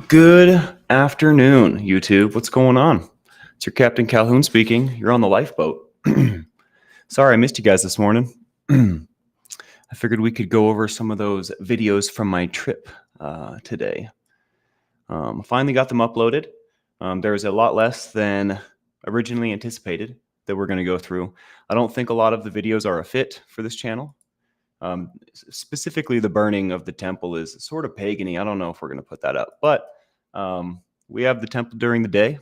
Good afternoon, YouTube. What's going on? It's your Captain Calhoun speaking. You're on the lifeboat. Sorry, I missed you guys this morning. I figured we could go over some of those videos from my trip today. Finally got them uploaded. There's a lot less than originally anticipated that we're going to go through. I don't think a lot of the videos are a fit for this channel. Specifically, the burning of the temple is sort of pagan-y. I don't know if we're going to put that up, but we have the temple during the day,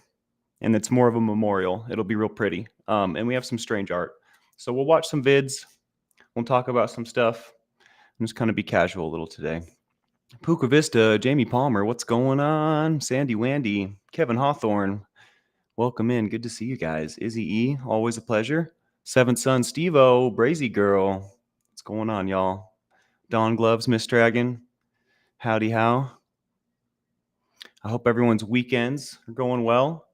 and it's more of a memorial. It'll be real pretty, and we have some strange art. So we'll watch some vids. We'll talk about some stuff, and just kind of be casual a little today. Puka Vista, Jamie Palmer, what's going on? Sandy Wandy, Kevin Hawthorne, welcome in. Good to see you guys. Izzy E, always a pleasure. Seventh Son, Steve-O, Brazy Girl. What's going on, y'all? Dawn Gloves, Miss Dragon. Howdy how. I hope everyone's weekends are going well.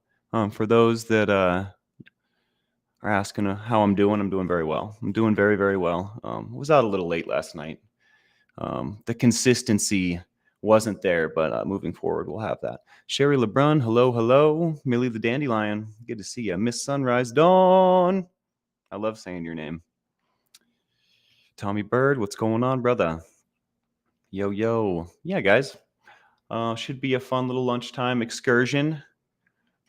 For those that are asking how I'm doing very well. I'm doing very, very well. Was out a little late last night. The consistency wasn't there, but moving forward, we'll have that. Sherry LeBrun, hello, hello. Millie the Dandelion, good to see you. Miss Sunrise Dawn. I love saying your name. Tommy Bird, what's going on, brother? Yo, yo. Yeah, guys. Should be a fun little lunchtime excursion.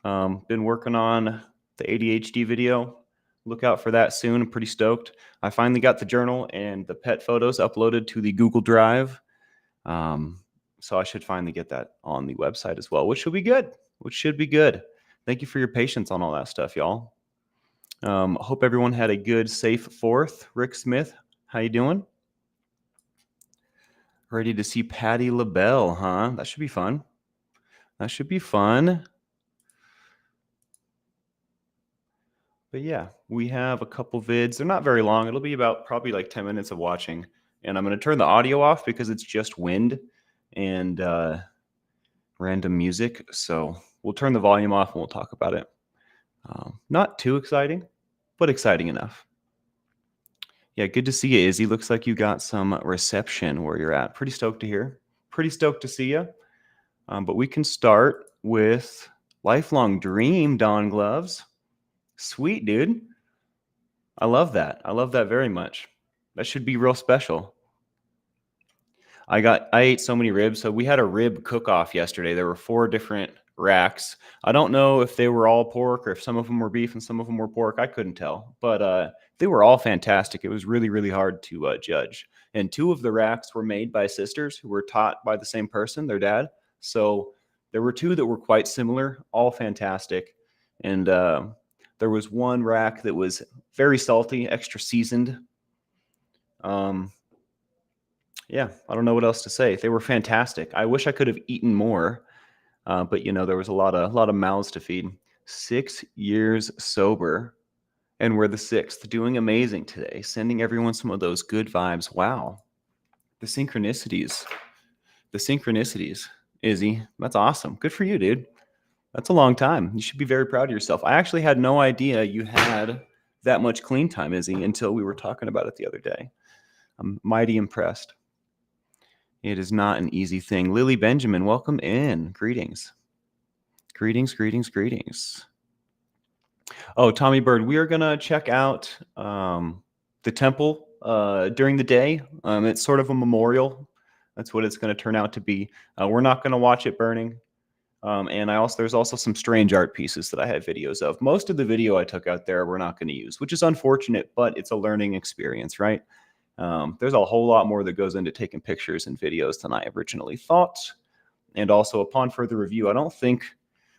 Been working on the ADHD video. Look out for that soon. I'm pretty stoked. I finally got the journal and the pet photos uploaded to the Google Drive. So I should finally get that on the website as well, which should be good. Thank you for your patience on all that stuff, y'all. Hope everyone had a good, safe 4th. Rick Smith, how you doing? Ready to see Patty LaBelle, huh? That should be fun. But yeah, we have a couple vids. They're not very long. It'll be about probably like 10 minutes of watching. And I'm going to turn the audio off because it's just wind and random music. So we'll turn the volume off and we'll talk about it. Not too exciting, but exciting enough. Yeah, good to see you, Izzy. Looks like you got some reception where you're at. Pretty stoked to hear. Pretty stoked to see you. But we can start with Lifelong Dream, Dawn Gloves. Sweet, dude. I love that. I love that very much. That should be real special. I ate so many ribs. So we had a rib cook-off yesterday. There were 4 different racks. I don't know if they were all pork or if some of them were beef and some of them were pork. I couldn't tell. But they were all fantastic. It was really, really hard to judge. And 2 of the racks were made by sisters who were taught by the same person, their dad. So there were 2 that were quite similar, all fantastic. And there was one rack that was very salty, extra seasoned. Yeah, I don't know what else to say. They were fantastic. I wish I could have eaten more, but you know, there was a lot of mouths to feed. 6 years sober, and we're the 6th, doing amazing today. Sending everyone some of those good vibes. Wow, the synchronicities, Izzy. That's awesome. Good for you, dude. That's a long time. You should be very proud of yourself. I actually had no idea you had that much clean time, Izzy, until we were talking about it the other day. I'm mighty impressed. It is not an easy thing. Lily Benjamin, welcome in. Greetings. Oh, Tommy Bird, we are going to check out the temple during the day. It's sort of a memorial. That's what it's going to turn out to be. We're not going to watch it burning. And there's also some strange art pieces that I have videos of. Most of the video I took out there we're not going to use, which is unfortunate, but it's a learning experience, right? There's a whole lot more that goes into taking pictures and videos than I originally thought. And also, upon further review, I don't think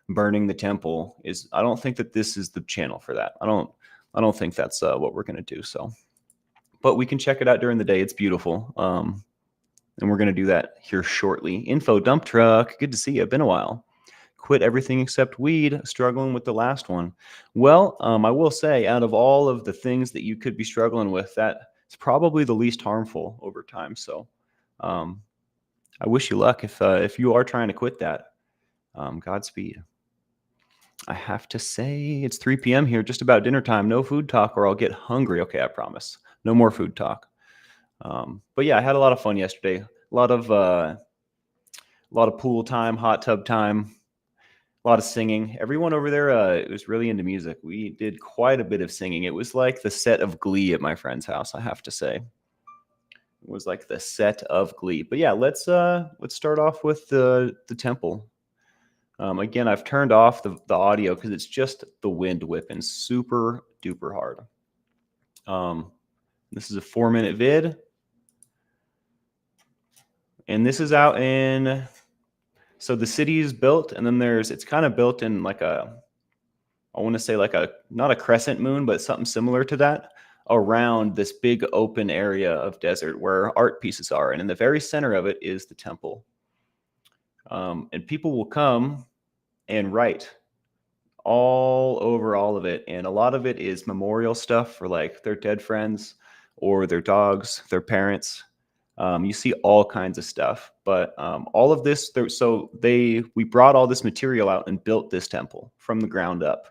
burning the temple I don't think that this is the channel for that. I don't think that's what we're going to do. So, but we can check it out during the day. It's beautiful. And we're going to do that here shortly. Info Dump Truck. Good to see you. Been a while. quit everything except weed, struggling with the last one. Well, I will say, out of all of the things that you could be struggling with, that is probably the least harmful over time. So, um, I wish you luck if you are trying to quit that. Godspeed. I have to say, it's 3 p.m. here, just about dinner time. No food talk, or I'll get hungry. Okay, I promise. No more food talk. But yeah, I had a lot of fun yesterday. A lot of pool time, hot tub time, a lot of singing. Everyone over there was really into music. We did quite a bit of singing. It was like the set of Glee at my friend's house, I have to say. It was like the set of Glee. But yeah, let's start off with the temple. Again, I've turned off the audio because it's just the wind whipping super duper hard. This is a 4-minute vid. And this is out in, so the city is built, and then it's kind of built in like I want to say like not a crescent moon, but something similar to that, around this big open area of desert where art pieces are. And in the very center of it is the temple. And people will come and write all over all of it. And a lot of it is memorial stuff for like their dead friends or their dogs, their parents. You see all kinds of stuff, but all of this, we brought all this material out and built this temple from the ground up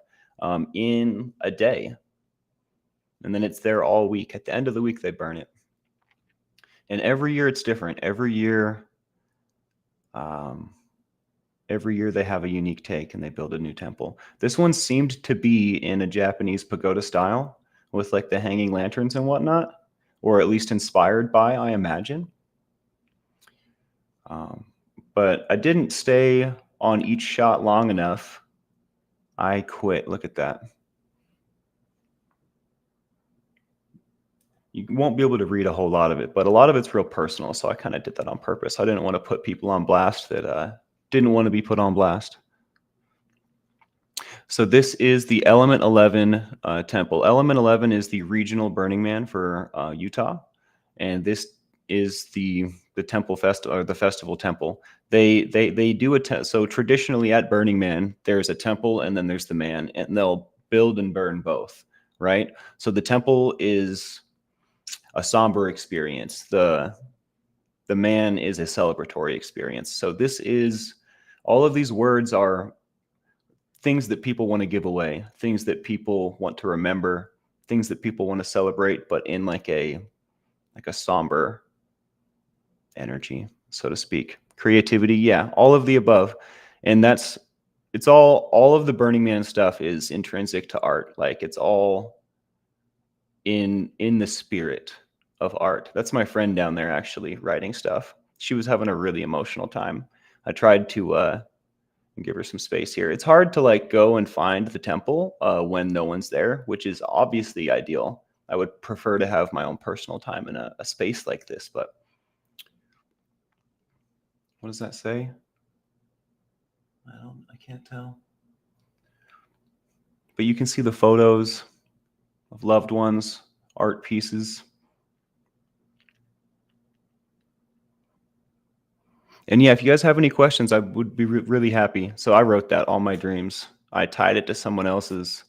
in a day. And then it's there all week. At the end of the week, they burn it. And every year it's different. Every year they have a unique take and they build a new temple. This one seemed to be in a Japanese pagoda style with like the hanging lanterns and whatnot, or at least inspired by, I imagine. But I didn't stay on each shot long enough. I quit. Look at that. You won't be able to read a whole lot of it, but a lot of it's real personal. So I kind of did that on purpose. I didn't want to put people on blast that didn't want to be put on blast. So this is the Element 11 temple. Element 11 is the regional Burning Man for Utah, and this is the temple festival, or the festival temple. They do so traditionally at Burning Man, there's a temple and then there's the man, and they'll build and burn both, right? So the temple is a somber experience. The man is a celebratory experience. So this is, all of these words are things that people want to give away, things that people want to remember, things that people want to celebrate, but in like a somber energy, so to speak. Creativity, yeah, all of the above. And it's all of the Burning Man stuff is intrinsic to art. Like it's all in the spirit of art. That's my friend down there actually writing stuff. She was having a really emotional time. I tried to give her some space here. It's hard to like go and find the temple when no one's there, which is obviously ideal. I would prefer to have my own personal time in a space like this, but what does that say? I can't tell. But you can see the photos of loved ones, art pieces. And yeah, if you guys have any questions, I would be really happy. So I wrote that, All My Dreams. I tied it to someone else's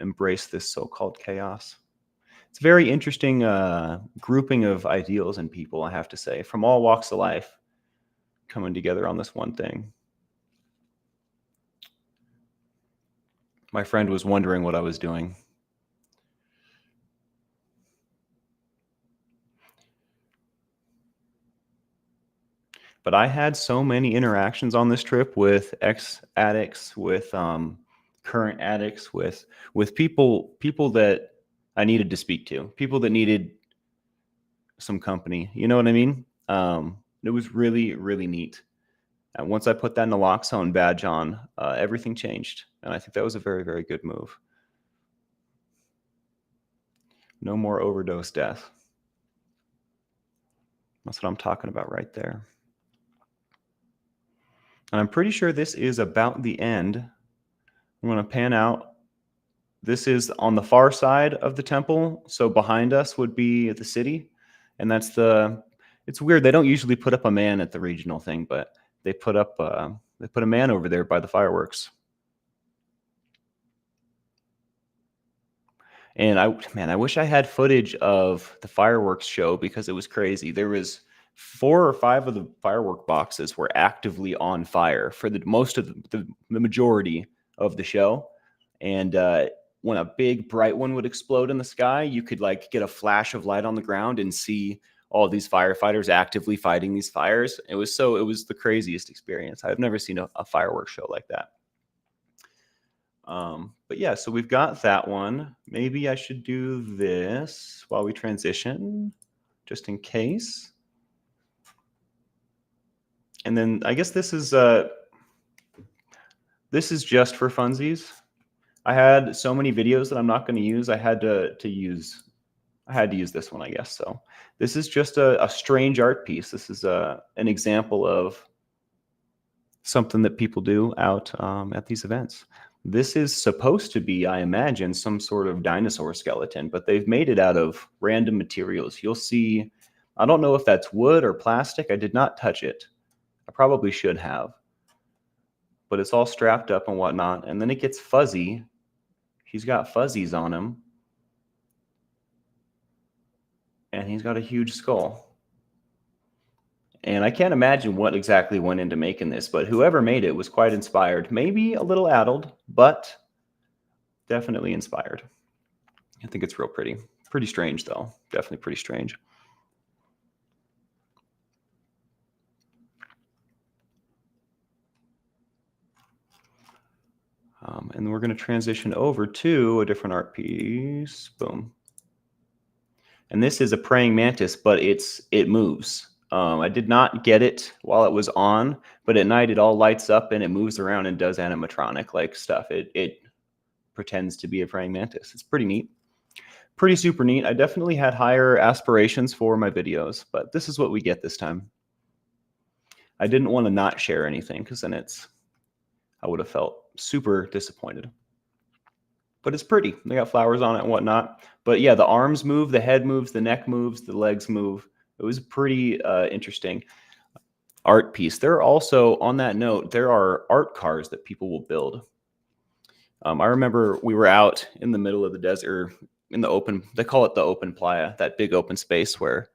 Embrace This So-Called Chaos. It's a very interesting grouping of ideals and people, I have to say, from all walks of life coming together on this one thing. My friend was wondering what I was doing. But I had so many interactions on this trip with ex-addicts, with current addicts, with people that I needed to speak to, people that needed some company. You know what I mean? It was really, really neat. And once I put that naloxone badge on, everything changed. And I think that was a very, very good move. No more overdose death. That's what I'm talking about right there. And I'm pretty sure this is about the end. I'm going to pan out. This is on the far side of the temple. So behind us would be the city. And it's weird. They don't usually put up a man at the regional thing, but they put up They put a man over there by the fireworks. And I wish I had footage of the fireworks show because it was crazy. There was 4 or 5 of the firework boxes were actively on fire for the majority of the show. And when a big bright one would explode in the sky, you could like get a flash of light on the ground and see all these firefighters actively fighting these fires. It was the craziest experience. I've never seen a fireworks show like that. But yeah, so we've got that one. Maybe I should do this while we transition, just in case. And then I guess this is just for funsies. I had so many videos that I'm not going to use. I had to use this one, I guess. So this is just a strange art piece. This is an example of something that people do out at these events. This is supposed to be, I imagine, some sort of dinosaur skeleton, but they've made it out of random materials. You'll see, I don't know if that's wood or plastic. I did not touch it. I probably should have. But it's all strapped up and whatnot. And then it gets fuzzy. He's got fuzzies on him. And he's got a huge skull. And I can't imagine what exactly went into making this, but whoever made it was quite inspired. Maybe a little addled, but definitely inspired. I think it's real pretty. Pretty strange, though. Definitely pretty strange. And then we're going to transition over to a different art piece. Boom. And this is a praying mantis, but it moves. I did not get it while it was on, but at night it all lights up and it moves around and does animatronic like stuff. It pretends to be a praying mantis. It's pretty neat. Pretty super neat. I definitely had higher aspirations for my videos, but this is what we get this time. I didn't want to not share anything because then I would have felt super disappointed. But it's pretty. They got flowers on it and whatnot. But yeah, the arms move, the head moves, the neck moves, the legs move. It was a pretty interesting art piece. There are also, on that note, there are art cars that people will build. I remember we were out in the middle of the desert, in the open, they call it the open playa, that big open space where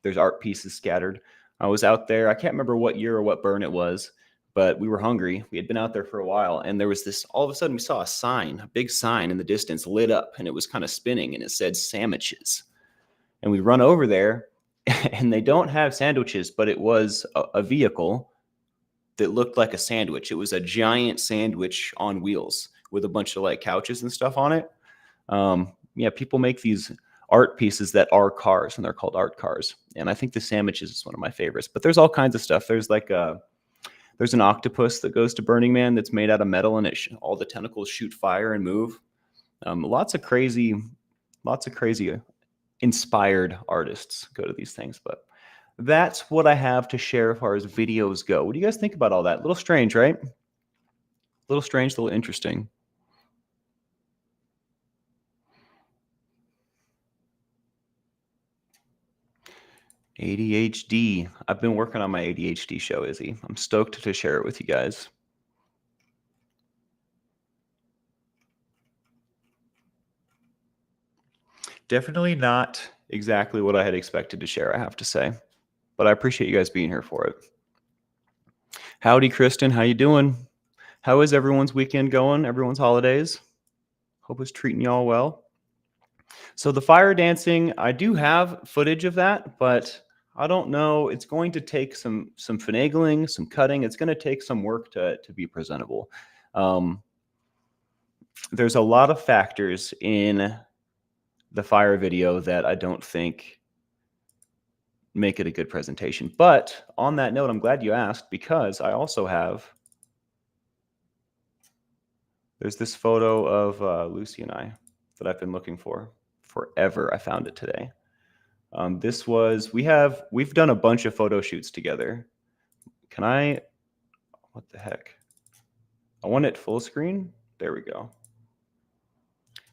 there's art pieces scattered. I was out there, I can't remember what year or what burn it was, but we were hungry. We had been out there for a while, and there was this, all of a sudden we saw a sign, a big sign in the distance lit up, and it was kind of spinning, and it said sandwiches. And we run over there, and they don't have sandwiches, but it was a vehicle that looked like a sandwich. It was a giant sandwich on wheels with a bunch of like couches and stuff on it. Yeah, people make these art pieces that are cars, and they're called art cars. And I think the sandwiches is one of my favorites. But there's all kinds of stuff. There's like there's an octopus that goes to Burning Man that's made out of metal, and all the tentacles shoot fire and move. Lots of crazy inspired artists go to these things. But that's what I have to share as far as videos go. What do you guys think about all that? A little strange, right? A little strange, a little interesting. ADHD. I've been working on my ADHD show, Izzy. I'm stoked to share it with you guys. Definitely not exactly what I had expected to share, I have to say. But I appreciate you guys being here for it. Howdy, Kristen. How you doing? How is everyone's weekend going? Everyone's holidays? Hope it's treating y'all well. So the fire dancing, I do have footage of that, but I don't know. It's going to take some finagling, some cutting. It's going to take some work to be presentable. There's a lot of factors in the fire video that I don't think make it a good presentation. But on that note, I'm glad you asked, because I also have, there's this photo of Lucy and I that I've been looking for forever. I found it today. This was, we've done a bunch of photo shoots together. What the heck? I want it full screen. There we go.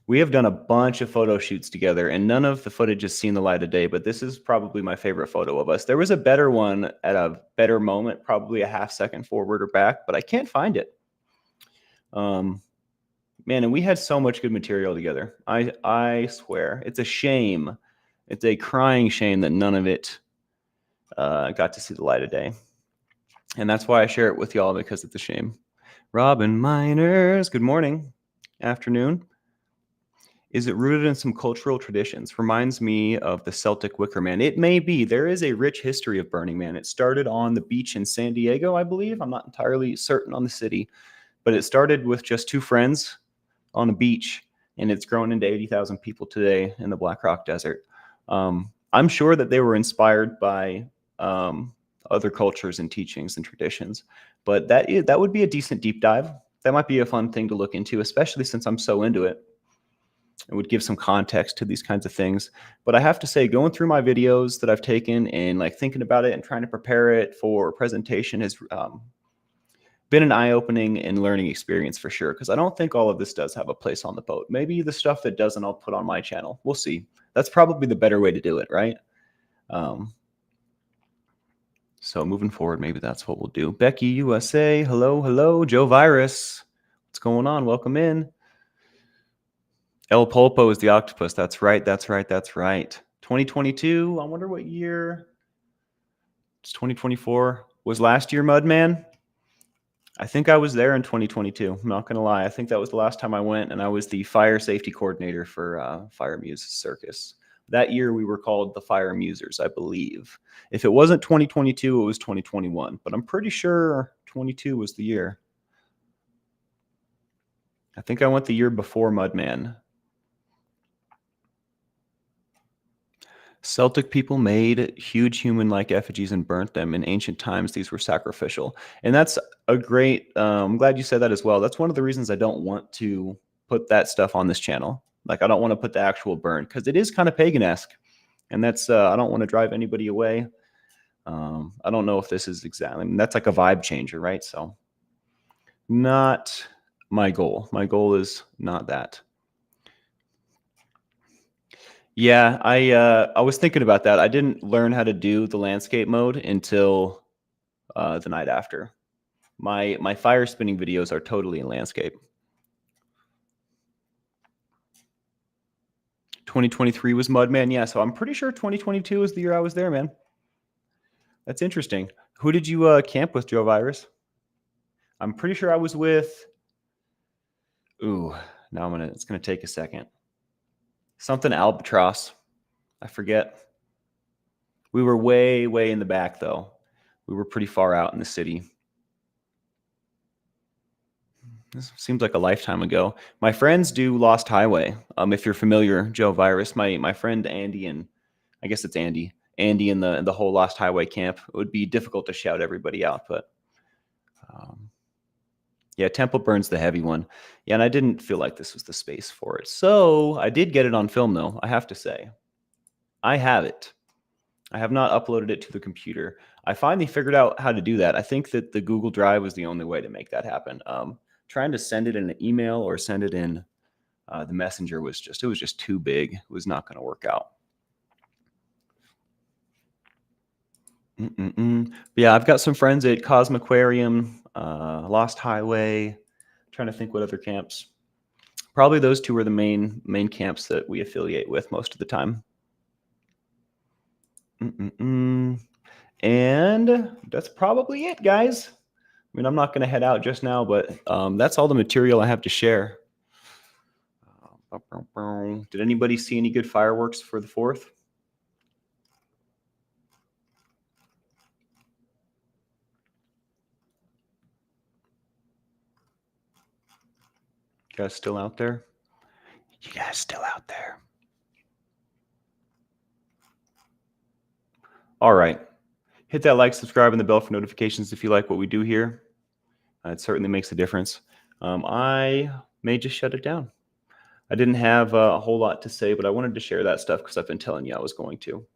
We have done a bunch of photo shoots together, and none of the footage has seen the light of day, but this is probably my favorite photo of us. There was a better one at a better moment, probably a half second forward or back, but I can't find it. Man, and we had so much good material together. I swear. It's a shame. It's a crying shame that none of it got to see the light of day. And that's why I share it with y'all, because it's a shame. Robin Miners, good morning. Afternoon. Is it rooted in some cultural traditions? Reminds me of the Celtic Wicker Man. It may be. There is a rich history of Burning Man. It started on the beach in San Diego, I believe. I'm not entirely certain on the city, but it started with just two friends on a beach, and it's grown into 80,000 people today in the Black Rock Desert. I'm sure that they were inspired by other cultures and teachings and traditions, but that would be a decent deep dive. That might be a fun thing to look into, especially since I'm so into it. It would give some context to these kinds of things. But I have to say, going through my videos that I've taken and like thinking about it and trying to prepare it for presentation has been an eye-opening and learning experience for sure, because I don't think all of this does have a place on the boat. Maybe the stuff that doesn't, I'll put on my channel. We'll see. That's probably the better way to do it, right? So moving forward, maybe that's what we'll do. Becky USA, hello. Joe Virus, what's going on? Welcome in. El Pulpo is the octopus. That's right. 2022. I wonder what year. It's 2024. Was last year Mudman? I think I was there in 2022. I'm not going to lie. I think that was the last time I went, and I was the fire safety coordinator for Fire Muse Circus. That year we were called the Fire Musers, I believe. If it wasn't 2022, it was 2021, but I'm pretty sure 22 was the year. I think I went the year before Mudman. Celtic people made huge human-like effigies and burnt them. In ancient times, these were sacrificial. And that's a great, I'm glad you said that as well. That's one of the reasons I don't want to put that stuff on this channel. Like, I don't want to put the actual burn, because it is kind of pagan-esque. And that's, I don't want to drive anybody away. I don't know if this is exactly, I mean, that's like a vibe changer, right? So not my goal. My goal is not that. Yeah, I was thinking about that. I didn't learn how to do the landscape mode until the night after. My fire spinning videos are totally in landscape. 2023 was Mudman. Yeah, so I'm pretty sure 2022 was the year I was there, man. That's interesting. Who did you camp with, Joe Virus? I'm pretty sure I was with. Ooh, now it's gonna take a second. Something Albatross. I forget. We were way in the back though. We were pretty far out in the city. This seems like a lifetime ago. My friends do Lost Highway. If you're familiar, Joe Virus, my friend Andy, and I guess it's Andy and the whole Lost Highway camp. It would be difficult to shout everybody out, but yeah, Temple Burn's the heavy one. Yeah, and I didn't feel like this was the space for it. So I did get it on film though, I have to say. I have it. I have not uploaded it to the computer. I finally figured out how to do that. I think that the Google Drive was the only way to make that happen. Trying to send it in an email or send it in the messenger was just too big. It was not going to work out. But yeah, I've got some friends at Cosmoquarium, Lost Highway. Trying to think what other camps. Probably those two are the main camps that we affiliate with most of the time. And that's probably it, guys. I mean, I'm not going to head out just now, but that's all the material I have to share. Did anybody see any good fireworks for the 4th? You guys still out there? You guys still out there? All right. Hit that like, subscribe, and the bell for notifications if you like what we do here. It certainly makes a difference. I may just shut it down. I didn't have a whole lot to say, but I wanted to share that stuff because I've been telling you I was going to.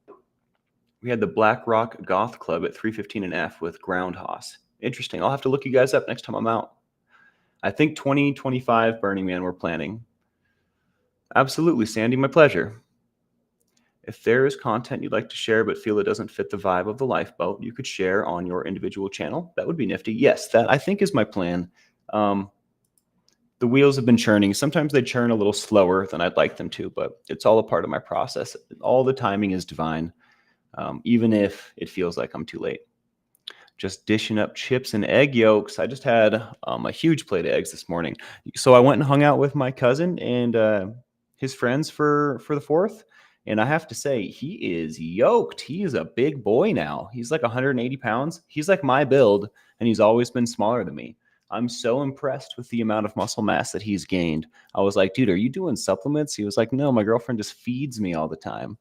We had the Black Rock Goth Club at 315 and F with Ground Hoss. Interesting. I'll have to look you guys up next time I'm out. I think 2025 Burning Man we're planning. Absolutely, Sandy. My pleasure. If there is content you'd like to share but feel it doesn't fit the vibe of the lifeboat, you could share on your individual channel. That would be nifty. Yes, that I think is my plan. Um, the wheels have been churning. Sometimes they churn a little slower than I'd like them to, but it's all a part of my process. All the timing is divine, even if it feels like I'm too late. Just dishing up chips and egg yolks. I just had a huge plate of eggs this morning. So I went and hung out with my cousin and his friends for the 4th. And I have to say, he is yoked. He is a big boy now. He's like 180 pounds. He's like my build, and he's always been smaller than me. I'm so impressed with the amount of muscle mass that he's gained. I was like, dude, are you doing supplements? He was like, no, my girlfriend just feeds me all the time.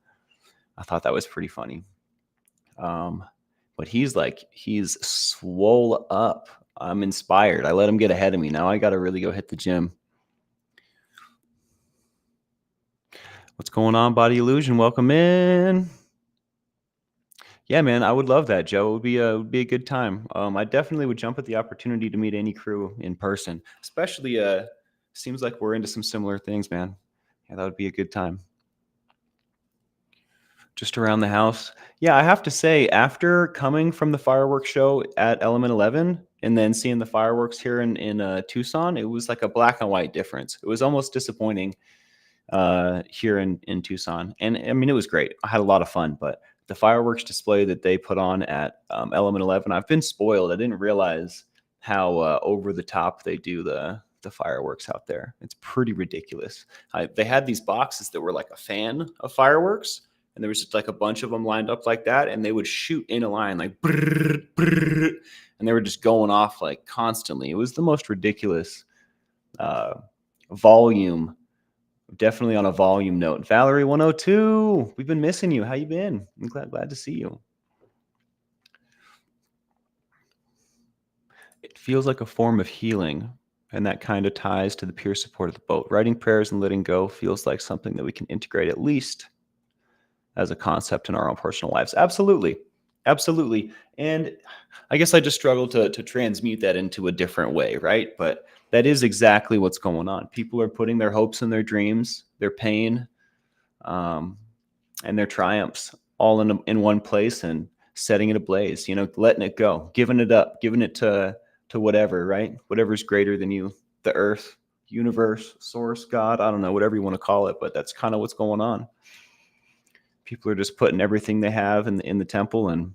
I thought that was pretty funny. Um, but he's swole up. I'm inspired. I let him get ahead of me. Now I got to really go hit the gym. What's going on, Body Illusion? Welcome in. Yeah, man, I would love that, Joe. It would be a good time. I definitely would jump at the opportunity to meet any crew in person, especially seems like we're into some similar things, man. Yeah, that would be a good time. Just around the house. Yeah, I have to say, after coming from the fireworks show at Element 11 and then seeing the fireworks here in Tucson, it was like a black and white difference. It was almost disappointing here in Tucson. And I mean, it was great. I had a lot of fun, but the fireworks display that they put on at Element 11, I've been spoiled. I didn't realize how over the top they do the fireworks out there. It's pretty ridiculous. They had these boxes that were like a fan of fireworks, and there was just like a bunch of them lined up like that, and they would shoot in a line like brrr, brrr, and they were just going off like constantly. It was the most ridiculous volume. Definitely on a volume note. Valerie 102, we've been missing you. How you been? I'm glad to see you. It feels like a form of healing, and that kind of ties to the peer support of the boat. Writing prayers and letting go feels like something that we can integrate at least as a concept in our own personal lives. Absolutely. Absolutely. And I guess I just struggle to transmute that into a different way, right? But that is exactly what's going on. People are putting their hopes and their dreams, their pain, um, and their triumphs all in one place and setting it ablaze, letting it go, giving it up, giving it to whatever, right? Whatever's greater than you, the earth, universe, source, God, I don't know, whatever you want to call it, but that's kind of what's going on. People are just putting everything they have in the temple and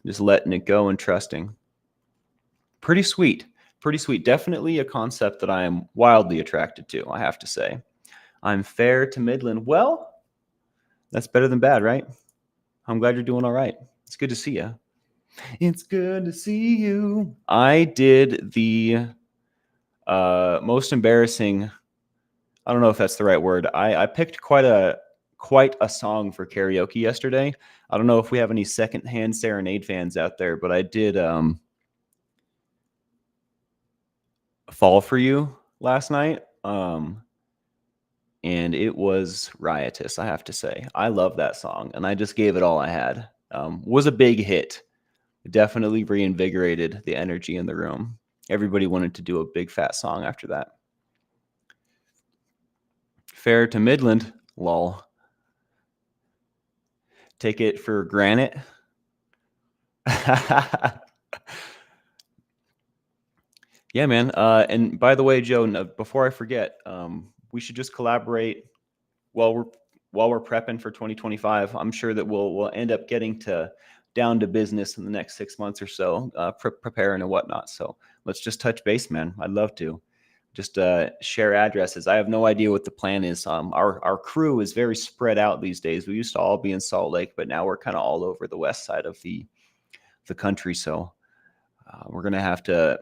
just letting it go and trusting. Pretty sweet. Pretty sweet. Definitely a concept that I am wildly attracted to, I have to say. I'm fair to Midland. Well, that's better than bad, right? I'm glad you're doing all right. It's good to see you. It's good to see you. I did the most embarrassing. I don't know if that's the right word. I picked quite a song for karaoke yesterday. I don't know if we have any secondhand serenade fans out there, but I did Fall for You last night. And it was riotous, I have to say. I love that song, and I just gave it all I had. Was a big hit. Definitely reinvigorated the energy in the room. Everybody wanted to do a big fat song after that. Fair to Midland, lol. Take it for granted. Yeah, man. And by the way, Joe, before I forget, we should just collaborate while we're prepping for 2025. I'm sure that we'll end up getting down to business in the next 6 months or so, preparing and whatnot. So let's just touch base, man. I'd love to just share addresses. I have no idea what the plan is. Our crew is very spread out these days. We used to all be in Salt Lake, but now we're kind of all over the west side of the country. So we're gonna have to.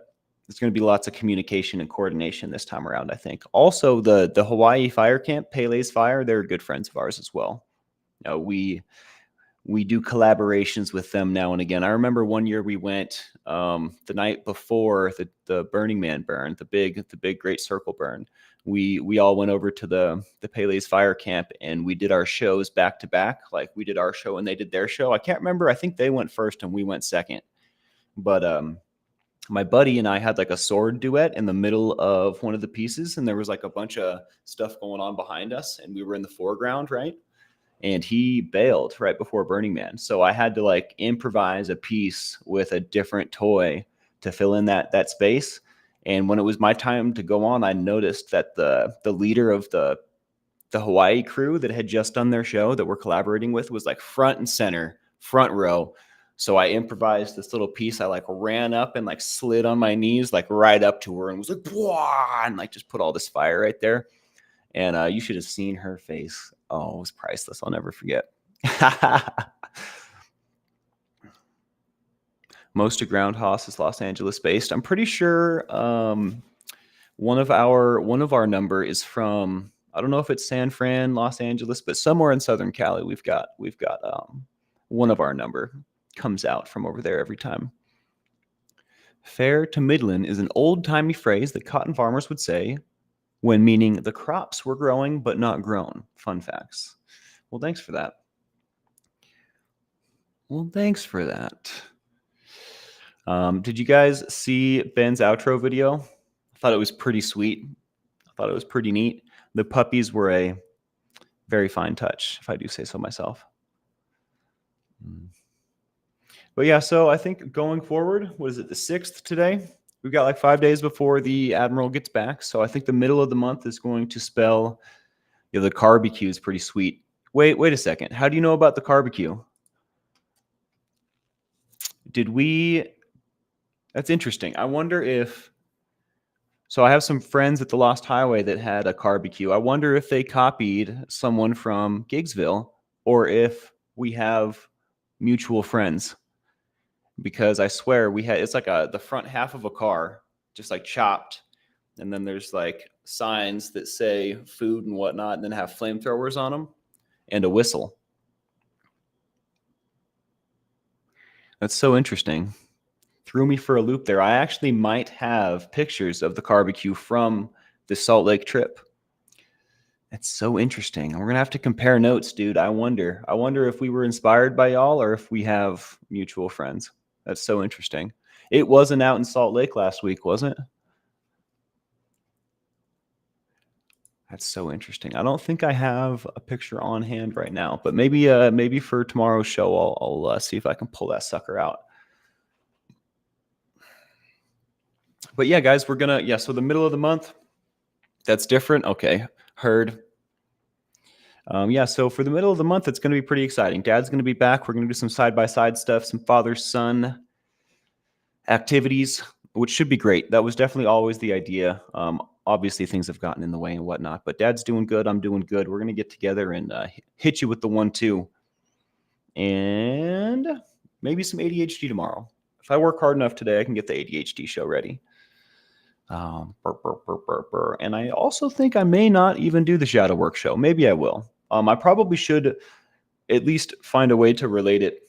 There's going to be lots of communication and coordination this time around, I think. Also, the Hawaii Fire Camp, Pele's Fire, they're good friends of ours as well. We do collaborations with them now and again. I remember one year we went the night before the Burning Man burn, the big Great Circle burn. We all went over to the Pele's Fire Camp and we did our shows back to back. Like we did our show and they did their show. I can't remember. I think they went first and we went second. But my buddy and I had like a sword duet in the middle of one of the pieces, and there was like a bunch of stuff going on behind us, and we were in the foreground, right? And he bailed right before Burning Man. So I had to like improvise a piece with a different toy to fill in that space. And when it was my time to go on, I noticed that the leader of the Hawaii crew that had just done their show that we're collaborating with was like front and center, front row. So I improvised this little piece. I like ran up and like slid on my knees, like right up to her, and was like, "Bwah!" And like just put all this fire right there. And you should have seen her face. Oh, it was priceless. I'll never forget. Most of Ground Hoss is Los Angeles based. I'm pretty sure one of our number is from, I don't know if it's San Fran, Los Angeles, but somewhere in Southern Cali. We've got one of our number comes out from over there every time. Fair to Midland is an old-timey phrase that cotton farmers would say when meaning the crops were growing but not grown. Fun facts. Well, thanks for that. Did you guys see Ben's outro video? I thought it was pretty sweet. I thought it was pretty neat. The puppies were a very fine touch, if I do say so myself. But yeah, so I think going forward, what is it, the 6th today? We've got like 5 days before the Admiral gets back. So I think the middle of the month is going to spell, the barbecue is pretty sweet. Wait a second. How do you know about the barbecue? That's interesting. I wonder if, so I have some friends at the Lost Highway that had a barbecue. I wonder if they copied someone from Gaigsville or if we have mutual friends. Because I swear it's like the front half of a car, just like chopped. And then there's like signs that say food and whatnot, and then have flamethrowers on them and a whistle. That's so interesting. Threw me for a loop there. I actually might have pictures of the barbecue from the Salt Lake trip. That's so interesting. We're going to have to compare notes, dude. I wonder if we were inspired by y'all or if we have mutual friends. That's so interesting. It wasn't out in Salt Lake last week, was it? That's so interesting. I don't think I have a picture on hand right now, but maybe for tomorrow's show, I'll see if I can pull that sucker out. But yeah, guys, so the middle of the month, that's different. Okay, heard. So for the middle of the month, it's going to be pretty exciting. Dad's going to be back. We're going to do some side-by-side stuff, some father-son activities, which should be great. That was definitely always the idea. Obviously, things have gotten in the way and whatnot, but Dad's doing good. I'm doing good. We're going to get together and hit you with the 1-2. And maybe some ADHD tomorrow. If I work hard enough today, I can get the ADHD show ready. And I also think I may not even do the shadow work show. Maybe I will. I probably should at least find a way to relate it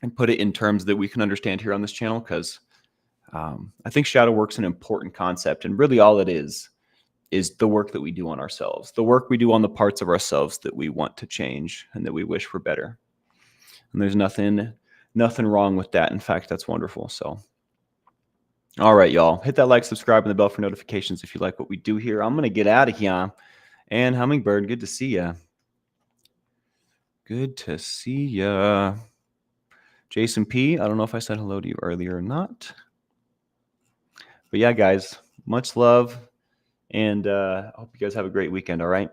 and put it in terms that we can understand here on this channel, because I think shadow work's an important concept, and really all it is the work that we do on ourselves, the work we do on the parts of ourselves that we want to change and that we wish were better. And there's nothing wrong with that. In fact, that's wonderful. So, all right, y'all, hit that like, subscribe, and the bell for notifications if you like what we do here. I'm going to get out of here. And Hummingbird, good to see ya. Good to see ya. Jason P., I don't know if I said hello to you earlier or not. But yeah, guys, much love. And I hope you guys have a great weekend, all right?